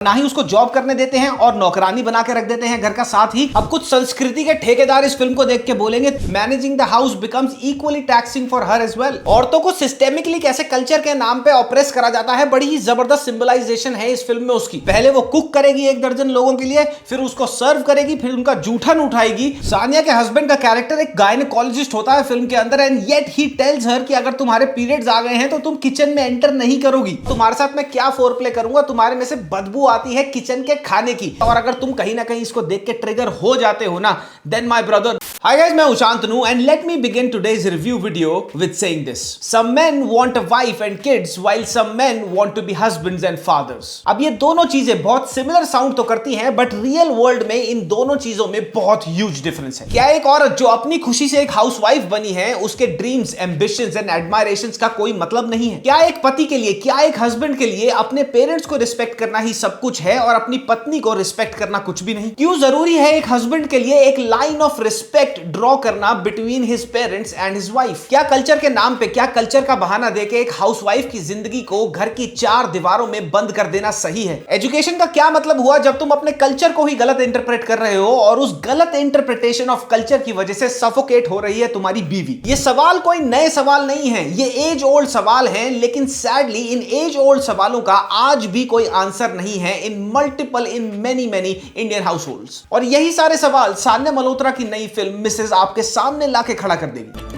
ना ही उसको जॉब करने देते हैं और नौकरानी बना के रख देते हैं घर का। साथ ही अब कुछ संस्कृति के ठेकेदार इस फिल्म को देख के बोलेंगे managing the house becomes equally taxing for her as well. औरतों को सिस्टेमिकली कैसे कल्चर के नाम पे ऑप्रेस करा जाता है, बड़ी ही जबरदस्त सिंबलाइजेशन है इस फिल्म में उसकी। पहले वो कुक करेगी 1 दर्जन लोगों के लिए, फिर उसको सर्व करेगी, फिर उनका जूठन उठाएगी। सानिया के हस्बैंड का कैरेक्टर एक गायनेकोलॉजिस्ट होता है फिल्म के अंदर, एंड येट ही टेल्स हर कि अगर तुम्हारे पीरियड्स आ गए हैं तो तुम किचन में एंटर नहीं करोगी, तुम्हारे साथ मैं क्या फोर प्ले करूंगा, तुम्हारे में से बदबू आती है किचन के खाने की। और अगर तुम कहीं ना कहीं इसको देख के ट्रिगर हो जाते हो ना, then my brother. Hi guys, मैं Shantanu and let me begin today's review video with saying this. Some men want a wife and kids while some men want to be husbands and fathers. अब ये दोनों चीजें बहुत similar sound तो करती हैं, but real world में इन दोनों चीजों में बहुत ह्यूज डिफरेंस है। क्या एक औरत जो अपनी खुशी से एक हाउसवाइफ बनी है, उसके ड्रीम्स, एम्बिशंस एंड एडमायरेशंस का कोई मतलब नहीं है? क्या एक पति के लिए, क्या एक हस्बैंड के लिए अपने पेरेंट्स को रिस्पेक्ट करना ही सब कुछ है और अपनी पत्नी को रिस्पेक्ट करना कुछ भी नहीं? क्यों जरूरी है एक हस्बैंड के लिए एक लाइन ऑफ रिस्पेक्ट ड्रॉ करना between his parents and his wife? क्या कल्चर के नाम पे, क्या कल्चर का बहाना देके एक हाउसवाइफ की जिंदगी को घर की 4 दीवारों में बंद कर देना सही है? एजुकेशन का क्या मतलब हुआ जब तुम अपने कल्चर को ही गलत इंटरप्रेट कर रहे हो और उस गलत इंटरप्रिटेशन ऑफ कल्चर की वजह से सफोकेट हो रही है तुम्हारी बीवी? ये सवाल कोई नए सवाल नहीं है, ये एज ओल्ड सवाल हैं, लेकिन सैडली इन एज ओल्ड सवालों का आज भी कोई आंसर नहीं है इन multiple, in many Indian households. और यही सारे सवाल सान्या मल्होत्रा की नई फिल्म मिसेज आपके सामने लाके खड़ा कर देगी।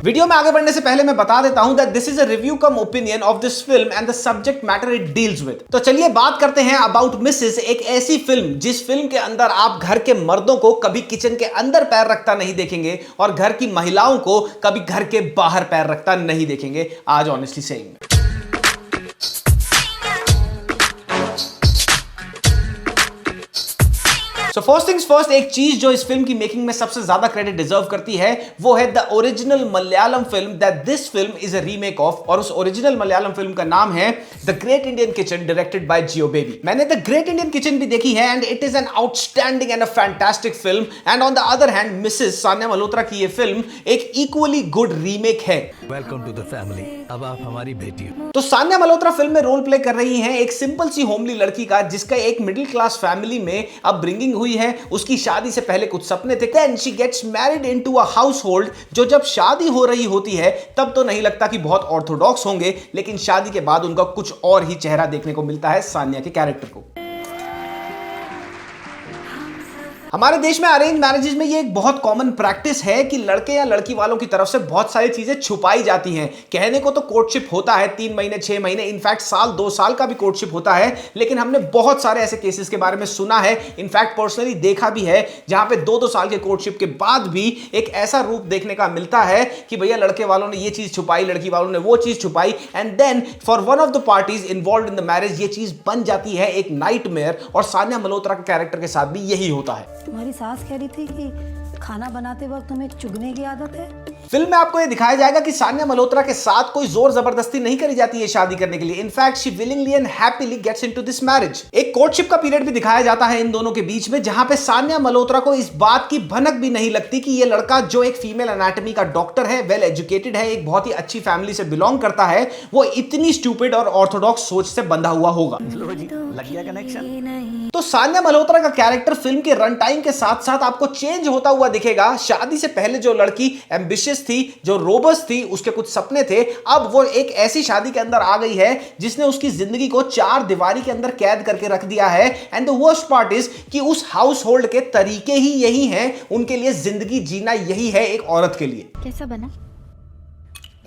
वीडियो में आगे बढ़ने से पहले मैं बता देता हूं that this is a review come opinion of this film and the subject matter it deals with. तो चलिए बात करते हैं अबाउट मिसेस, एक ऐसी फिल्म जिस फिल्म के अंदर आप घर के मर्दों को कभी किचन के अंदर पैर रखता नहीं देखेंगे और घर की महिलाओं को कभी घर के बाहर पैर रखता नहीं देखेंगे। आज honestly saying so first things first, एक चीज जो इस फिल्म की मेकिंग में सबसे ज्यादा क्रेडिट डिजर्व करती है वो है the original Malayalam film that this film is a remake of. और उस ओरिजिनल मलयालम फिल्म का नाम है the great Indian kitchen, directed by Jeo Baby. मैंने द ग्रेट इंडियन किचन भी देखी है and it is an outstanding and a fantastic film. And on the other hand Mrs Sanya Malhotra की ये फिल्म एक इक्वली गुड रीमेक है। वेलकम टू द फैमिली, अब आप हमारी बेटी हो। तो सान्या मल्होत्रा फिल्म में रोल प्ले कर रही हैं एक सिंपल सी होमली लड़की का, जिसका एक मिडिल क्लास फैमिली में अपब्रिंगिंग हुई है। उसकी शादी से पहले कुछ सपने थे, then she gets married into a household जो जब शादी हो रही होती है तब तो नहीं लगता कि बहुत ऑर्थोडॉक्स होंगे, लेकिन शादी के बाद उनका कुछ और ही चेहरा देखने को मिलता है सान्या के कैरेक्टर को। हमारे देश में अरेंज मैरिजेस में ये एक बहुत कॉमन प्रैक्टिस है कि लड़के या लड़की वालों की तरफ से बहुत सारी चीजें छुपाई जाती हैं। कहने को तो कोर्टशिप होता है 3 महीने 6 महीने, इनफैक्ट साल 2 साल का भी कोर्टशिप होता है, लेकिन हमने बहुत सारे ऐसे केसेस के बारे में सुना है, इनफैक्ट पर्सनली देखा भी है, जहां पे 2-2 साल के कोर्टशिप के बाद भी एक ऐसा रूप देखने का मिलता है कि भैया लड़के वालों ने ये चीज छुपाई, लड़की वालों ने वो चीज छुपाई, and then for one of the parties involve in the marriage ये चीज बन जाती है एक नाइटमेयर। और सान्या मल्होत्रा के कैरेक्टर के साथ भी यही होता है। तुम्हारी सास कह रही थी कि खाना बनाते वक्त तुम्हें चुगने की आदत है। फिल्म में आपको यह दिखाया जाएगा कि सान्या मल्होत्रा के साथ कोई जोर जबरदस्ती नहीं करी जाती है शादी करने के लिए। In fact she willingly and happily gets into this marriage. एक कोर्टशिप का पीरियड भी दिखाया जाता है इन दोनों के बीच में, जहां पे सान्या मल्होत्रा को इस बात की भनक भी नहीं लगती कि ये लड़का जो एक फीमेल एनाटॉमी का डॉक्टर है, वेल एजुकेटेड है, एक बहुत ही अच्छी फैमिली से बिलोंग करता है, वो इतनी स्टूपिड और ऑर्थोडॉक्स सोच से बंधा हुआ होगा। लग गया कनेक्शन। तो सान्या मल्होत्रा का कैरेक्टर फिल्म के रन टाइम के साथ साथ आपको चेंज होता हुआ दिखेगा। शादी से पहले जो लड़की एम्बिशियस थी, जो रोबस्ट थी, उसके कुछ सपने थे, अब वो एक ऐसी शादी के अंदर आ गई है जिसने उसकी जिंदगी को 4 दीवारी के अंदर कैद करके रख दिया है। And the worst part is कि उस हाउस होल्ड के तरीके ही यही हैं, उनके लिए जिंदगी जीना यही है एक औरत के लिए। कैसा बना?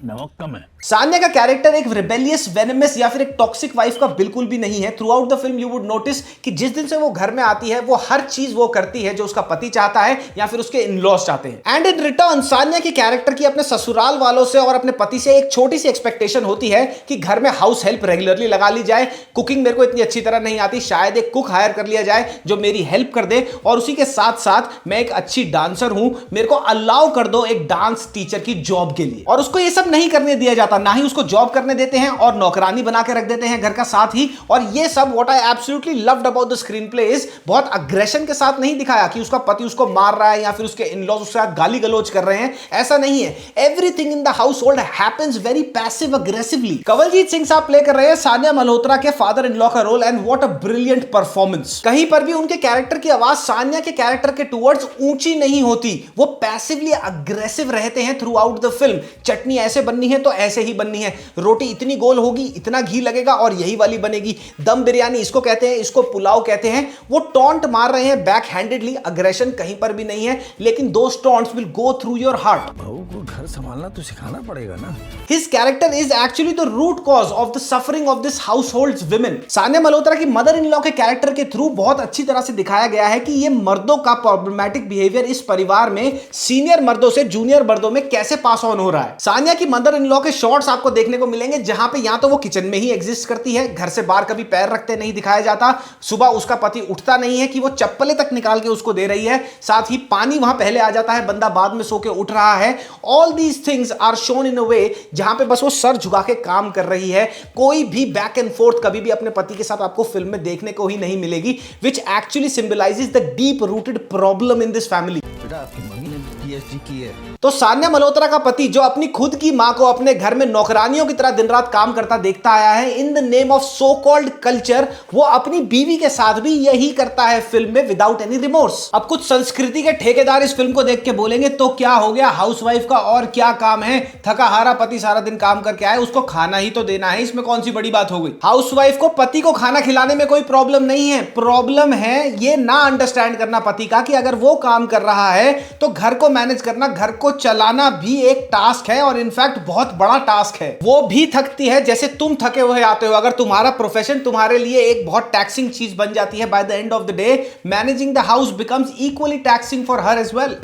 नमक कम है। सान्या का कैरेक्टर एक रिबेलियस, वेनमस या फिर एक टॉक्सिक वाइफ का बिल्कुल भी नहीं है। Through out the film you would notice कि जिस दिन से वो घर में आती है वो हर चीज वो करती है जो उसका पति चाहता है या फिर उसके इन-लॉज चाहते हैं। एंड इन रिटर्न सान्या के कैरेक्टर की अपने ससुराल वालों से और अपने पति से एक छोटी सी एक्सपेक्टेशन होती है कि घर में हाउस हेल्प रेगुलरली लगा ली जाए। कुकिंग मेरे को इतनी अच्छी तरह नहीं आती, शायद एक कुक हायर कर लिया जाए जो मेरी हेल्प कर दे, और उसी के साथ साथ मैं एक अच्छी डांसर हूं, मेरे को अलाउ कर दो एक डांस टीचर की जॉब के लिए। और उसको ये सब सब नहीं करने दिया जाता, ना ही उसको जॉब करने देते हैं और नौकरानी बना के रख देते हैं घर का साथ ही। और ये सब what I absolutely loved about the screen play is बहुत अग्रेशन के साथ नहीं दिखाया कि उसका पति उसको मार रहा है या फिर उसके इन-लॉज उसके साथ गाली गलौज कर रहे हैं, ऐसा नहीं है। Everything in the house hold happens very passive aggressively. Kanwaljit Singh sahab play कर रहे हैं सानिया मल्होत्रा के फादर इन लॉ का role and what a brilliant performance. कहीं पर भी उनके कैरेक्टर की आवाज सानिया के कैरेक्टर के टुवर्ड्स ऊंची नहीं होती, वो पैसिवली अग्रेसिव रहते हैं थ्रू आउट द फिल्म। चटनी ऐसे बननी है तो ऐसे ही बननी है, रोटी इतनी गोल होगी, इतना घी लगेगा और यही वाली बनेगी। दम बिरयानी इसको कहते हैं, इसको पुलाव कहते हैं। वो टॉन्ट मार रहे हैं बैक हैंडेडली, अग्रेशन कहीं पर भी नहीं है, लेकिन those taunts will go through your heart. बहू को घर संभालना तो सिखाना पड़ेगा ना। His character is actually the root cause of the suffering of this household's women. Sania Malhotra की मदर इन लॉ के कैरेक्टर के थ्रू बहुत अच्छी तरह से दिखाया गया है कि ये मर्दों का प्रॉब्लमैटिक बिहेवियर इस परिवार में सीनियर मर्दों से जूनियर मर्दों में कैसे पास ऑन हो रहा है। सानिया की मदर इन लॉ के शॉट्स आपको देखने को मिलेंगे जहां पे या तो वो किचन में ही एग्जिस्ट करती है, घर से बाहर कभी पैर रखते नहीं दिखाया जाता, सुबह उसका पति उठता नहीं है कि वो चप्पलें तक निकाल के उसको दे रही है, साथ ही पानी वहां पहले आ जाता है, बंदा बाद में सो के उठ रहा है। All these things are shown in a way जहां पे बस वो सर झुका के काम कर रही है। कोई भी बैक एंड फोर्थ कभी भी अपने पति के साथ आपको फिल्म में देखने को ही नहीं मिलेगी, which actually symbolizes the deep rooted problem in this family. बेटा आपकी मम्मी ने पीएचडी की है। तो सानिया मल्होत्रा का पति जो अपनी खुद की मां को अपने घर में नौकरानियों की तरह दिन रात काम करता देखता आया है in the name of so called culture, वो अपनी बीवी के साथ भी यही करता है फिल्म में विदाउट एनी रिमोर्स। अब कुछ संस्कृति के ठेकेदार इस फिल्म को देख के बोलेंगे तो क्या हो गया, हाउसवाइफ का और क्या काम है, थका हारा पति सारा दिन काम करके आए, उसको खाना ही तो देना है, इसमें कौन सी बड़ी बात हो गई। हाउसवाइफ को पति को खाना खिलाने में कोई प्रॉब्लम नहीं है, प्रॉब्लम है ये ना अंडरस्टैंड करना पति का कि अगर वो काम कर रहा है तो घर को मैनेज करना, घर को चलाना भी एक टास्क है और इनफैक्ट बहुत बड़ा टास्क है। वो भी थकती है जैसे तुम थके हुए आते हो। अगर तुम्हारा प्रोफेशन तुम्हारे लिए एक बहुत टैक्सिंग चीज बन जाती है, by the end of the day managing the house becomes equally taxing for her as well.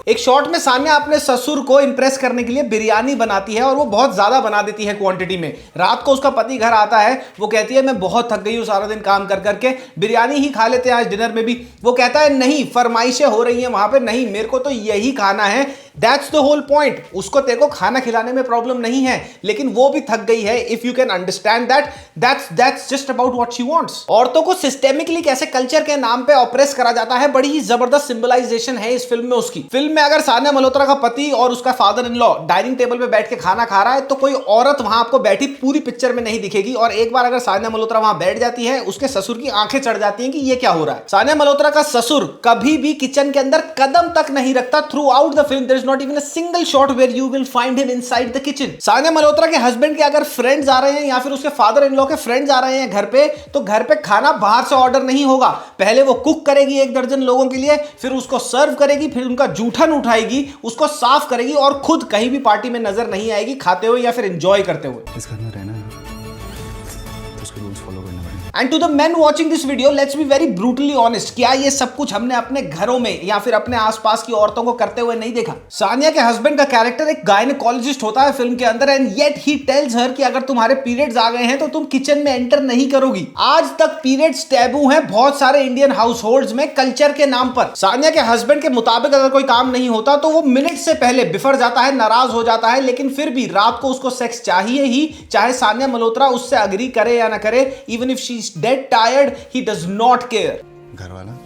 एक शॉट में सानिया अपने ससुर को इंप्रेस करने के लिए बिरयानी बनाती है और वो बहुत ज्यादा बना देती है क्वांटिटी में। रात को उसका पति घर आता है, वो कहती है मैं बहुत थक गई हूं सारा दिन काम कर करके, बिरयानी ही खा लेते हैं आज डिनर में भी। वो कहता है नहीं, फरमाइशें हो रही हैं वहां पे, नहीं मेरे को तो यही खाना है। That's the whole point. उसको तेरे को खाना खिलाने में प्रॉब्लम नहीं है, लेकिन वो भी थक गई है। If you can understand that, that's just about what she wants. औरतों को सिस्टेमिकली कैसे कल्चर के नाम पे ऑप्रेस करा जाता है, बड़ी ही जबरदस्त सिंबलाइजेशन है इस फिल्म में उसकी। फिल्म में अगर सानिया मल्होत्रा का पति और उसका father in law dining table पे बैठ के खाना खा रहा है तो कोई औरत वहां आपको बैठी पूरी पिक्चर में नहीं दिखेगी। और एक बार अगर सानिया मल्होत्रा वहां बैठ जाती है, उसके ससुर की आंखें चढ़ जाती हैं कि ये क्या हो रहा है। सानिया मल्होत्रा का ससुर कभी भी किचन के अंदर कदम तक नहीं रखता। Throughout the film there is not even a single shot where you will find him inside the kitchen. Sanya Malhotra के हस्बैंड के अगर फ्रेंड्स आ रहे हैं या फिर उसके फादर इन लॉ के फ्रेंड्स आ रहे हैं घर पे, तो घर पे खाना बाहर से ऑर्डर नहीं होगा। पहले वो कुक करेगी 1 दर्जन लोगों के लिए, फिर उसको सर्व करेगी, फिर उनका जूठन उठाएगी, उसको साफ करेगी और खुद कहीं भी पार्टी में नजर नहीं आएगी खाते हुए या फिर एंजॉय करते हुए। इस घर में रहना है तो उसके रूल्स फॉलो करने पड़ेंगे। And to the men watching this video, let's be very brutally honest, क्या ये सब कुछ हमने अपने घरों में या फिर अपने आसपास की औरतों को करते हुए नहीं देखा। सानिया के हस्बैंड का कैरेक्टर एक गायनेकोलॉजिस्ट होता है फिल्म के अंदर, एंड येट ही टेल्स हर कि अगर तुम्हारे पीरियड्स आ गए हैं तो तुम किचन में एंटर नहीं करोगी। आज तक पीरियड्स टैबू हैं बहुत सारे इंडियन हाउस होल्ड्स में कल्चर के नाम पर। सानिया के हस्बैंड के मुताबिक अगर कोई काम नहीं होता तो वो मिनट से पहले बिफर जाता है, नाराज हो जाता है, लेकिन फिर भी रात को उसको सेक्स चाहिए ही, चाहे सानिया मल्होत्रा उससे अग्री करे या ना करे। Even if she is dead tired, he does not care। घर वाला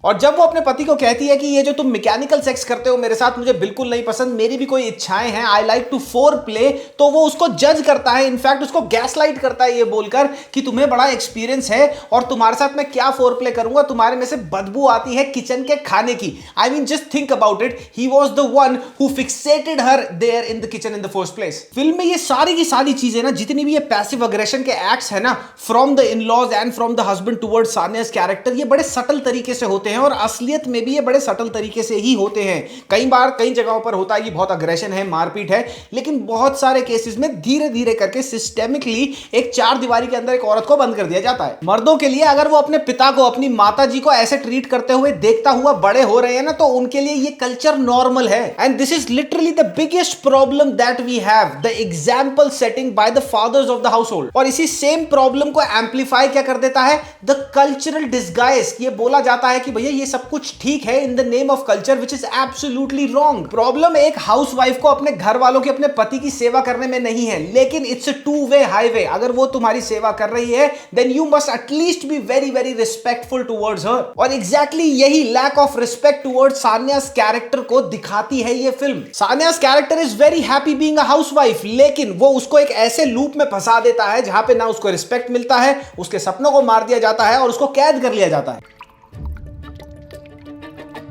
और जब वो अपने पति को कहती है कि ये जो तुम मैकेनिकल सेक्स करते हो मेरे साथ मुझे बिल्कुल नहीं पसंद, मेरी भी कोई इच्छाएं हैं, I like to foreplay, तो वो उसको जज करता है, इनफैक्ट उसको गैसलाइट करता है ये बोलकर कि तुम्हें बड़ा एक्सपीरियंस है और तुम्हारे साथ मैं क्या फोर प्ले करूंगा, तुम्हारे में से बदबू आती है किचन के खाने की। I mean just think about it, he was the one who fixated her there in the kitchen in the first place. Film में ये सारी की सारी चीजें ना, जितनी भी ये पैसिव अग्रेशन के एक्ट्स है ना, from the in-laws and from the husband towards सानिया's कैरेक्टर, ये बड़े सटल तरीके से होते हैं और असलियत में भी ये बड़े सटल तरीके से ही होते हैं। कई बार कई जगहों पर होता है कि बहुत अग्रेशन है, मारपीट है, लेकिन बहुत सारे केसेस में धीरे धीरे करके सिस्टेमिकली एक 4 दीवारी के अंदर एक औरत को बंद कर दिया जाता है। मर्दों के लिए अगर वो अपने पिता को, अपनी माता जी को ऐसे ट्रीट करते हुए देखता हुआ बड़े हो रहे हैं ना, तो उनके लिए ये कल्चर नॉर्मल है। And this is literally the biggest problem that we have, the example setting by the fathers of the house hold. और इसी सेम प्रॉब्लम को एम्पलीफाई क्या कर देता है, द कल्चरल डिस्गाइज। ये बोला जाता है कि भैया भैया ये सब कुछ ठीक है in the name of culture which is absolutely wrong. Problem एक हाउसवाइफ को अपने घर वालों की, अपने पति की सेवा करने में नहीं है, लेकिन it's a two way highway. अगर वो तुम्हारी सेवा कर रही है then you must at least be very very respectful towards her. और एग्जैक्टली यही lack of respect towards Sanya's character को दिखाती है ये फिल्म। Sanya's character is very happy being a housewife, लेकिन वो उसको एक ऐसे लूप में फंसा देता है जहां पे ना उसको रिस्पेक्ट मिलता है, उसके सपनों को मार दिया जाता है और उसको कैद कर लिया जाता है।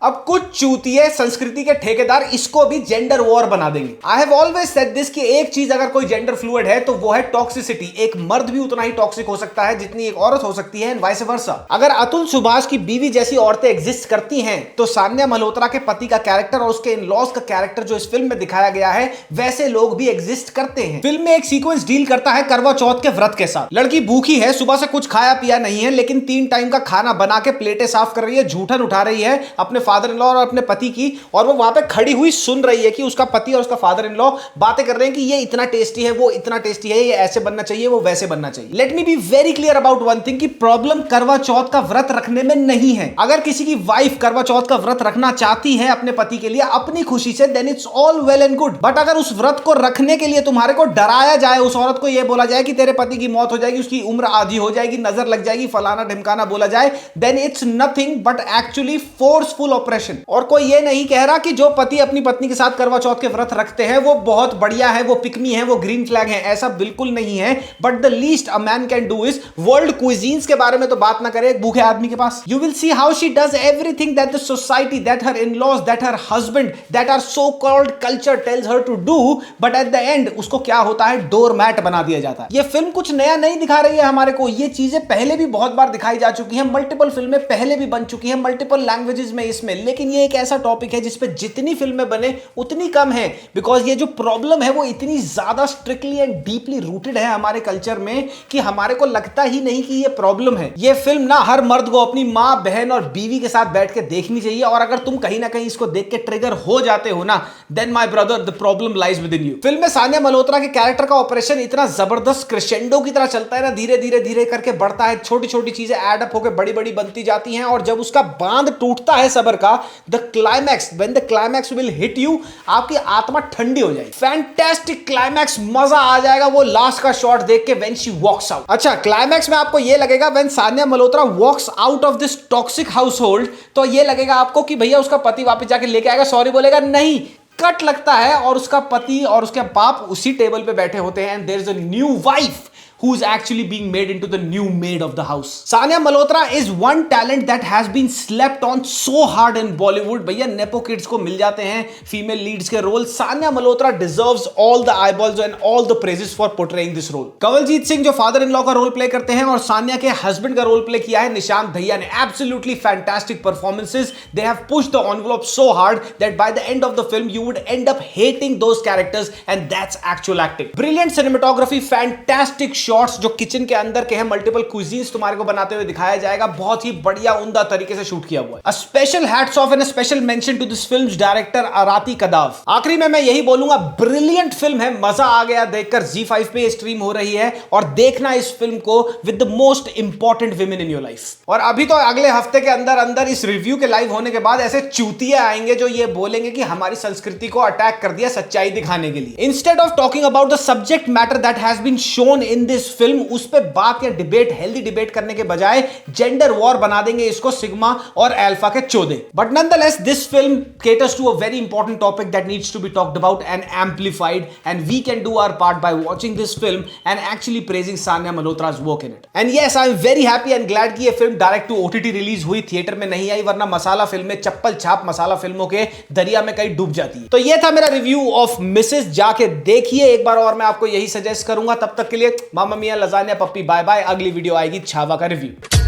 अब कुछ चूतिए संस्कृति के ठेकेदार इसको भी जेंडर वॉर बना देंगे। I have always said this कि एक चीज अगर कोई जेंडर फ्लूइड है तो वो है टॉक्सिसिटी। एक मर्द भी उतना ही टॉक्सिक हो सकता है जितनी एक औरत हो सकती है, एंड वाइस वर्सा। अगर अतुल सुभाष की बीवी जैसी औरतें एग्जिस्ट करती हैं तो सान्या मल्होत्रा के पति का कैरेक्टर और उसके इन-लॉज का कैरेक्टर जो इस फिल्म में दिखाया गया है वैसे लोग भी एग्जिस्ट करते हैं। फिल्म में एक सीक्वेंस डील करता है करवा चौथ के व्रत के साथ। लड़की भूखी है, सुबह से कुछ खाया पिया नहीं है, लेकिन 3 टाइम का खाना बना के प्लेटें साफ कर रही है, जूठन उठा रही है अपने फादर इन लॉ और अपने पति की, और वो वहां पे खड़ी हुई सुन रही है कि उसका पति और उसका फादर इन लॉ बातें कर रहे हैं कि ये इतना टेस्टी है, वो इतना टेस्टी है, ये ऐसे बनना चाहिए, वो वैसे बनना चाहिए। Let me be very clear about one thing कि प्रॉब्लम करवा चौथ का व्रत रखने में नहीं है। अगर किसी की वाइफ करवा चौथ का व्रत रखना चाहती है अपने पति के लिए अपनी खुशी से, then it's all well and good. But अगर उस व्रत को रखने के लिए तुम्हारे को डराया जाए, उस औरत को यह बोला जाए कि तेरे पति की मौत हो जाएगी, उसकी उम्र आधी हो जाएगी, नजर लग जाएगी, फलाना ढिमकाना बोला जाए, then it's nothing but actually forceful operation. और कोई ये नहीं कह रहा कि जो पति अपनी पत्नी के साथ करवा चौथ के व्रत रखते हैं वो बहुत बढ़िया है, वो पिक मी है, वो ग्रीन फ्लैग है, ऐसा बिल्कुल नहीं है। But the least a man can do is world cuisines के बारे में तो बात ना करे एक भूखे आदमी के पास। You will see how she does everything that the society, that her in-laws, that her husband, that are so called culture tells her to do, but at the end उसको क्या होता है, डोर मैट बना दिया जाता है। ये film कुछ नया नहीं दिखा रही है हमारे को, ये चीजें पहले भी बहुत बार दिखाई जा चुकी हैं, मल्टीपल फिल्में पहले भी बन चुकी हैं, मल्टीपल लैंग्वेजेस में इसमें। लेकिन ये एक ऐसा टॉपिक है जिसपे जितनी फिल्में बने उतनी कम है, बिकॉज ये जो प्रॉब्लम है वो इतनी ज्यादा स्ट्रिक्टली एंड डीपली रूटेड है हमारे कल्चर में कि हमारे को लगता ही नहीं कि ये प्रॉब्लम है। ये फिल्म ना हर मर्द को अपनी मां, बहन और बीवी के साथ बैठ के देखनी चाहिए, और अगर तुम कहीं ना कहीं इसको देख के ट्रिगर हो जाते हो ना, then my brother the problem lies within you. फिल्म में सान्या मल्होत्रा के कैरेक्टर का ऑपरेशन इतना जबरदस्त क्रेशेंडो की तरह चलता है ना, धीरे धीरे धीरे करके बढ़ता है, छोटी छोटी चीजें एड अप होकर बड़ी बड़ी बनती जाती हैं, और जब उसका बांध टूटता है सबर का, the climax, when the climax will hit you, आपकी आत्मा ठंडी हो जाएगी। फैंटास्टिक क्लाइमैक्स, मजा आ जाएगा वो लास्ट का शॉट देख के व्हेन शी वॉक्स आउट। अच्छा, क्लाइमैक्स में आपको ये लगेगा when Sanya Malhotra walks out of this toxic household, तो ये लगेगा आपको कि भैया उसका पति वापस जाके लेके आएगा, सॉरी बोलेगा, नहीं, कट लगता है और उसका पति और उसके बाप उसी टेबल पे बैठे होते हैं, and there is a new wife who is actually being made into the new maid of the house. Sanya Malhotra is one talent that has been slept on so hard in Bollywood. भैया nepo kids को मिल जाते हैं female leads के role. Sanya Malhotra deserves all the eyeballs and all the praises for portraying this role. Kanwaljeet Singh जो father in law का role play करते हैं और सान्या के हस्बैंड का रोल प्ले किया है निशांत दहिया ने, absolutely fantastic performances. They have pushed the envelope so hard that by the end of the film you would end up hating those characters, and that's actual acting. Brilliant cinematography, fantastic shots जो kitchen के अंदर के हैं, multiple cuisines तुम्हारे को बनाते हुए दिखाया जाएगा, बहुत ही बढ़िया उम्दा तरीके से शूट किया हुआ है। A special hats off and a special mention to this film's director Aarti Kadav. आखिरी में मैं यही बोलूंगा, ब्रिलियंट फिल्म है, मजा आ गया देखकर। Z5 पे स्ट्रीम हो रही है और देखना इस फिल्म को with the most important women in your life. और अभी तो अगले हफ्ते के अंदर अंदर इस रिव्यू के लाइव होने के बाद ऐसे चूतिए आएंगे जो ये बोलेंगे कि हमारी संस्कृति को अटैक कर दिया सच्चाई दिखाने के लिए। Instead of talking about the subject matter that has been shown in this film, उस पे बात या डिबेट, हेल्दी डिबेट करने के बजाय जेंडर वॉर बना देंगे इसको सिग्मा और अल्फा के चौदे। But nonetheless this film caters to a very important topic that needs to be talked about and amplified, and we can do our part by watching this film and actually praising Sanya Malhotra's work in it. And yes, I am very happy and glad कि ये फिल्म direct to OTT release हुई, theatre में नहीं आई, वरना मसाला फिल्में, चप्पल छाप मसाला फिल्मों के दरिया में कहीं डूब जाती है। तो ये था मेरा रिव्यू ऑफ मिसेस, जाके देखिए एक बार, और मैं आपको यही सजेस्ट करूंगा। तब तक के लिए मामा मियां, लजानिया, पप्पी, बाय बाय। अगली वीडियो आएगी छावा का रिव्यू।